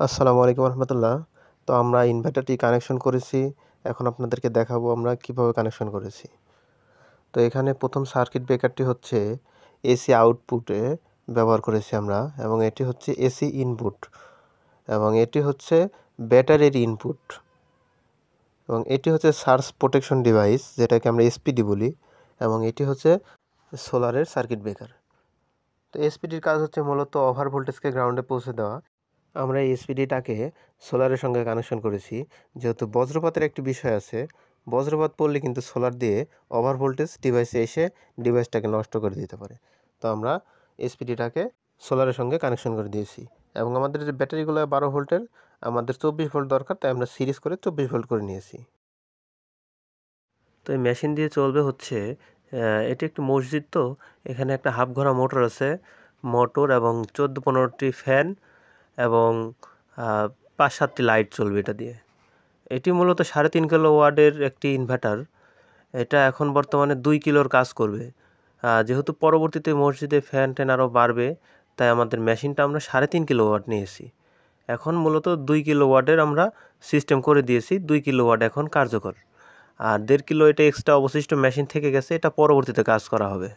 আসসালামু আলাইকুম রহমতুল্লাহ। তো আমরা ইনভার্টারটি কানেকশন করেছি। এখন আপনাদেরকে দেখাবো আমরা কিভাবে কানেকশন করেছি। তো এখানে প্রথম সার্কিট ব্রেকারটি হচ্ছে এসি আউটপুটে ব্যবহার করেছি আমরা, এবং এটি হচ্ছে এসি ইনপুট, এবং এটি হচ্ছে ব্যাটারির ইনপুট, এবং এটি হচ্ছে সার্জ প্রোটেকশন ডিভাইস, যেটাকে আমরা এসপিডি বলি, এবং এটি হচ্ছে সোলারের সার্কিট ব্রেকার। তো এসপিডির কাজ হচ্ছে মূলত ওভার ভোল্টেজকে গ্রাউন্ডে পৌঁছে দেওয়া। আমরা এই এসপিডিটাকে সোলারের সঙ্গে কানেকশন করেছি, যেহেতু বজ্রপাতের একটি বিষয় আছে। বজ্রপাত পড়লে কিন্তু সোলার দিয়ে ওভার ভোল্টেজ ডিভাইসে এসে ডিভাইসটাকে নষ্ট করে দিতে পারে। তো আমরা এসপিডিটাকে সোলারের সঙ্গে কানেকশন করে দিয়েছি, এবং আমাদের যে ব্যাটারিগুলো 12 ভোল্টের, আমাদের 24 ভোল্ট দরকার, তাই আমরা সিরিজ করে 24 ভোল্ট করে নিয়েছি। তো এই মেশিন দিয়ে চলবে হচ্ছে, এটি একটি মসজিদ। তো এখানে একটা হাফ ঘোরা মোটর আছে, মোটর এবং 14-15টি ফ্যান এবং 5-7টি লাইট চলবে এটা দিয়ে। এটি মূলত 3.5 কিলো ওয়াটের একটি ইনভার্টার। এটা এখন বর্তমানে 2 কিলোর কাজ করবে। যেহেতু পরবর্তীতে মসজিদে ফ্যান ট্যান আরও বাড়বে, তাই আমাদের মেশিনটা আমরা 3.5 কিলো ওয়াট নিয়েছি। এখন মূলত 2 কিলো ওয়াটের আমরা সিস্টেম করে দিয়েছি। 2 কিলো ওয়াট এখন কার্যকর, আর 1.5 কিলো এটা এক্সট্রা অবশিষ্ট মেশিন থেকে গেছে, এটা পরবর্তীতে কাজ করা হবে।